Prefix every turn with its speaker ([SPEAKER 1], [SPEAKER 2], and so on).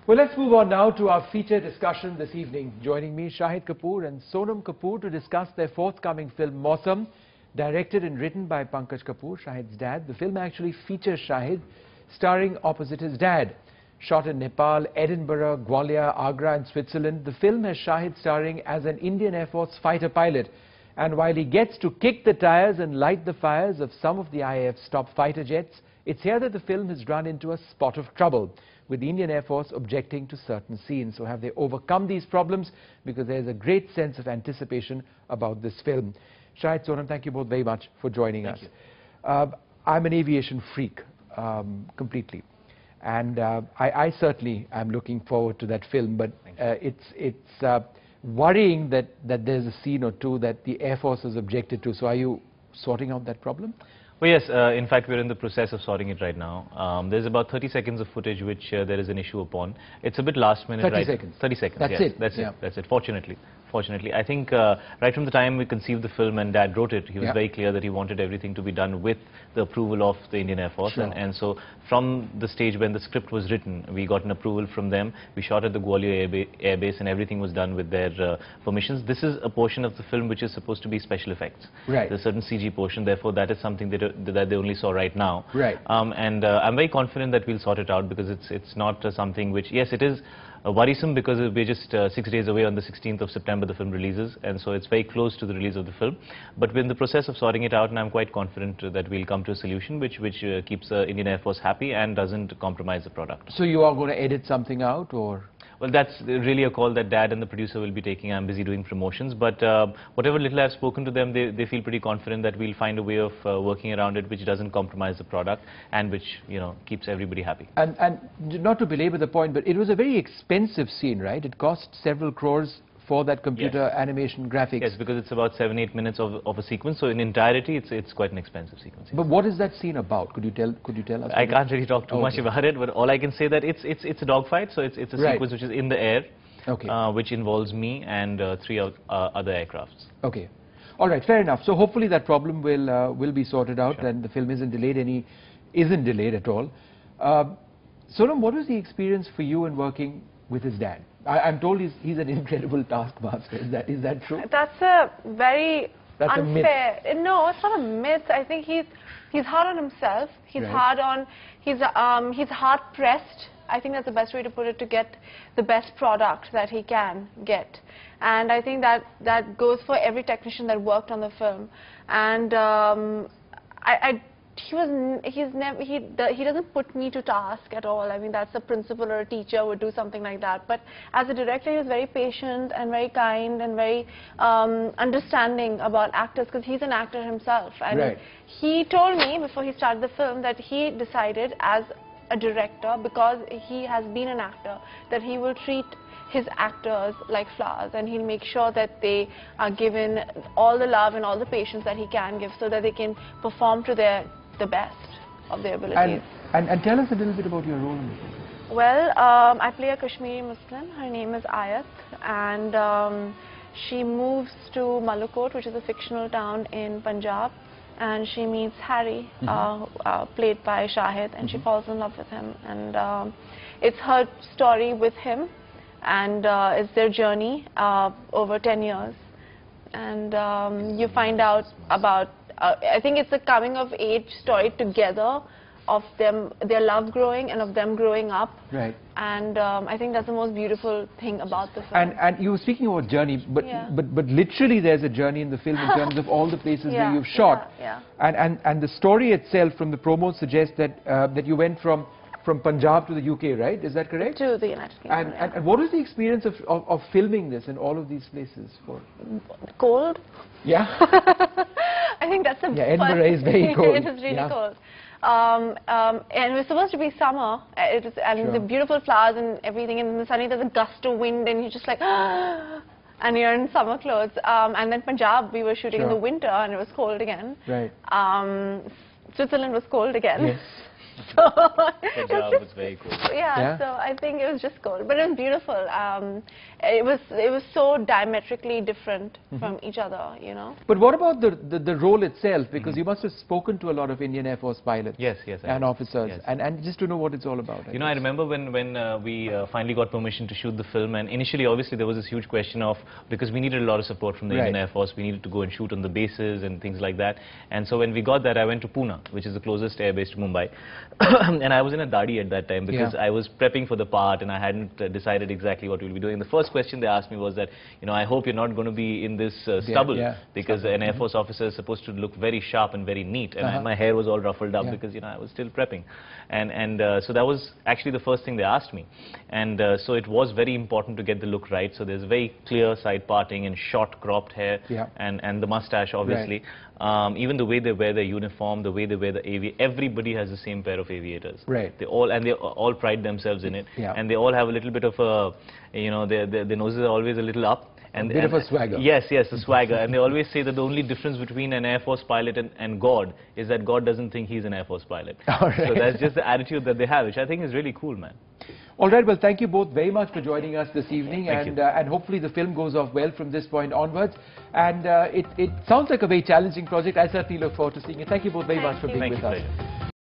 [SPEAKER 1] Well, let's move on now to our feature discussion this evening. Joining me, Shahid Kapoor and Sonam Kapoor to discuss their forthcoming film, Mausam, directed and written by Pankaj Kapoor, Shahid's dad. The film actually features Shahid starring opposite his dad. Shot in Nepal, Edinburgh, Gwalior, Agra and Switzerland, the film has Shahid starring as an Indian Air Force fighter pilot. And while he gets to kick the tires and light the fires of some of the IAF's top fighter jets, it's here that the film has run into a spot of trouble, with the Indian Air Force objecting to certain scenes. So have they overcome these problems? Because there's a great sense of anticipation about this film. Shahid, Sonam, thank you both very much for joining us. I'm an aviation freak, completely. And I certainly am looking forward to that film, but it's worrying that there's a scene or two that the Air Force has objected to. So are you sorting out that problem?
[SPEAKER 2] Well, yes, in fact, we're in the process of sorting it right now. There's about 30 seconds of footage which there is an issue upon. It's a bit last minute.
[SPEAKER 1] 30 seconds?
[SPEAKER 2] 30 seconds,
[SPEAKER 1] That's
[SPEAKER 2] yes.
[SPEAKER 1] it?
[SPEAKER 2] That's
[SPEAKER 1] yeah.
[SPEAKER 2] it. That's it, fortunately. I think right from the time we conceived the film and Dad wrote it, he was very clear that he wanted everything to be done with the approval of the Indian Air Force.
[SPEAKER 1] Sure.
[SPEAKER 2] And so from the stage when the script was written, we got an approval from them. We shot at the Gwalior Air Base and everything was done with their permissions. This is a portion of the film which is supposed to be special effects.
[SPEAKER 1] Right.
[SPEAKER 2] There's a certain CG portion, therefore that is something that they only saw right now.
[SPEAKER 1] Right.
[SPEAKER 2] And I'm very confident that we'll sort it out, because it's not something which, yes, it is worrisome because we're just 6 days away. On the 16th of September the film releases, and so it's very close to the release of the film. But we're in the process of sorting it out, and I'm quite confident that we'll come to a solution which keeps the Indian Air Force happy and doesn't compromise the product.
[SPEAKER 1] So you are going to edit something out, or?
[SPEAKER 2] Well, that's really a call that Dad and the producer will be taking. I'm busy doing promotions, but whatever little I've spoken to them, they feel pretty confident that we'll find a way of working around it which doesn't compromise the product and which, you know, keeps everybody happy. And
[SPEAKER 1] not to belabor the point, but it was a very expensive scene, right? It cost several crores for that computer animation graphics.
[SPEAKER 2] Yes, because it's about 7-8 minutes of a sequence, so in entirety it's quite an expensive sequence. Yes.
[SPEAKER 1] But what is that scene about? Could you tell us?
[SPEAKER 2] I can't really talk too much about it, but all I can say that it's a dogfight, so it's a sequence which is in the air, which involves me and 3 other aircrafts.
[SPEAKER 1] Okay. All right, fair enough. So hopefully that problem will be sorted out, and the film isn't delayed at all. Sonam, what was the experience for you in working with his dad? I'm told he's an incredible taskmaster. Is that true?
[SPEAKER 3] That's a very unfair.
[SPEAKER 1] A myth.
[SPEAKER 3] No, it's not a myth. I think he's hard on himself. He's hard on. He's hard pressed. I think that's the best way to put it, to get the best product that he can get. And I think that goes for every technician that worked on the film. And he doesn't put me to task at all. I mean, that's a principal or a teacher would do something like that. But as a director, he was very patient and very kind and very understanding about actors, because he's an actor himself. And he told me before he started the film that he decided as a director, because he has been an actor, that he will treat his actors like flowers, and he'll make sure that they are given all the love and all the patience that he can give, so that they can perform to the best of their abilities.
[SPEAKER 1] And tell us a little bit about your role in the film.
[SPEAKER 3] Well, I play a Kashmiri Muslim. Her name is Ayat, and she moves to Malakot, which is a fictional town in Punjab, and she meets Harry, played by Shahid, and she falls in love with him. And it's her story with him, and it's their journey over 10 years. And you find out about, I think it's a coming of age story together, of them, their love growing and of them growing up.
[SPEAKER 1] Right.
[SPEAKER 3] And I think that's the most beautiful thing about the film.
[SPEAKER 1] And you were speaking about journey, but literally there's a journey in the film in terms of all the places where you've shot. And the story itself from the promo suggests that that you went from Punjab to the UK, right? Is that correct?
[SPEAKER 3] To the United Kingdom.
[SPEAKER 1] And what was the experience of filming this in all of these places?
[SPEAKER 3] Cold.
[SPEAKER 1] Yeah.
[SPEAKER 3] I think that's the
[SPEAKER 1] Edinburgh is very cold.
[SPEAKER 3] It is really cold. And it was supposed to be summer. It was, and the beautiful flowers and everything, and then suddenly there's a gust of wind, and you're just like, and you're in summer clothes. And then Punjab, we were shooting in the winter, and it was cold again.
[SPEAKER 1] Right.
[SPEAKER 3] Switzerland was cold again.
[SPEAKER 1] Yes.
[SPEAKER 3] So
[SPEAKER 2] Good job, it's very cool.
[SPEAKER 3] yeah, so I think it was just cool, but it was beautiful. It was so diametrically different from each other, you know.
[SPEAKER 1] But what about the role itself? Because you must have spoken to a lot of Indian Air Force pilots.
[SPEAKER 2] Yes,
[SPEAKER 1] and officers,
[SPEAKER 2] yes.
[SPEAKER 1] and just to know what it's all about.
[SPEAKER 2] You know, I remember when we finally got permission to shoot the film, and initially, obviously, there was this huge question of, because we needed a lot of support from the Indian Air Force, we needed to go and shoot on the bases and things like that. And so when we got that, I went to Pune, which is the closest airbase to Mumbai. And I was in a dadi at that time because I was prepping for the part and I hadn't decided exactly what we'll be doing. The first question they asked me was that, you know, I hope you're not going to be in this stubble, because an Air Force officer is supposed to look very sharp and very neat. And my hair was all ruffled up because, you know, I was still prepping. And so that was actually the first thing they asked me. And so it was very important to get the look right. So there's very clear side parting and short cropped hair and the mustache, obviously. Even the way they wear their uniform, the way they wear the everybody has the same pair of aviators. They all pride themselves in it, and they all have a little bit of a, you know, their noses are always a little up. And
[SPEAKER 1] a bit of a swagger.
[SPEAKER 2] Yes, a swagger. And they always say that the only difference between an Air Force pilot and God is that God doesn't think he's an Air Force pilot. So that's just the attitude that they have, which I think is really cool, man.
[SPEAKER 1] All right, well, thank you both very much for joining us this evening, and hopefully the film goes off well from this point onwards. And it sounds like a very challenging project. I certainly look forward to seeing it. Thank you both very much for being with us.